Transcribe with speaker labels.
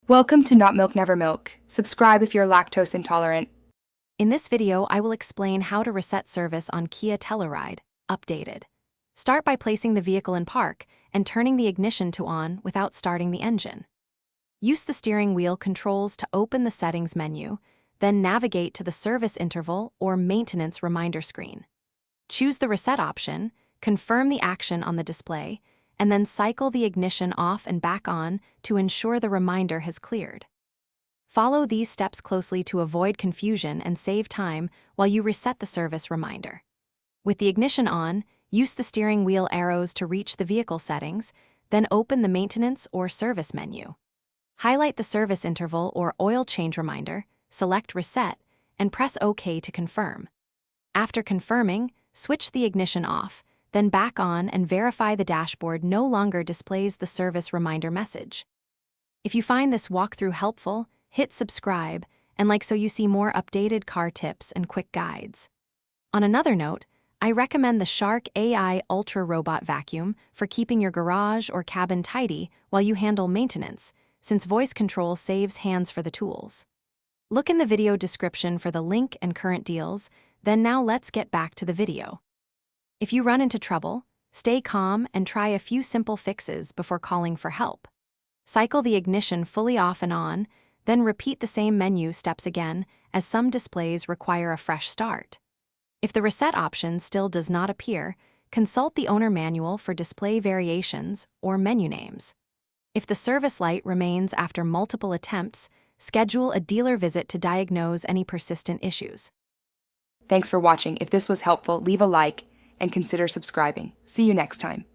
Speaker 1: Welcome to Not Milk Never Milk. Subscribe if you're lactose intolerant.
Speaker 2: In this video, I will explain how to reset service on Kia Telluride, updated. Start by placing the vehicle in park and turning the ignition to on without starting the engine. Use the steering wheel controls to open the settings menu, then navigate to the service interval or maintenance reminder screen. Choose the reset option, confirm the action on the display, and then cycle the ignition off and back on to ensure the reminder has cleared. Follow these steps closely to avoid confusion and save time while you reset the service reminder. With the ignition on, use the steering wheel arrows to reach the vehicle settings, then open the maintenance or service menu. Highlight the service interval or oil change reminder, select Reset, and press OK to confirm. After confirming, switch the ignition off, then back on and verify the dashboard no longer displays the service reminder message. If you find this walkthrough helpful, hit subscribe and like so you see more updated car tips and quick guides. On another note, I recommend the Shark AI Ultra Robot Vacuum for keeping your garage or cabin tidy while you handle maintenance, since voice control saves hands for the tools. Look in the video description for the link and current deals, then now let's get back to the video. If you run into trouble, stay calm and try a few simple fixes before calling for help. Cycle the ignition fully off and on, then repeat the same menu steps again, as some displays require a fresh start. If the reset option still does not appear, consult the owner manual for display variations or menu names. If the service light remains after multiple attempts, schedule a dealer visit to diagnose any persistent issues.
Speaker 1: Thanks for watching. If this was helpful, leave a like and consider subscribing. See you next time.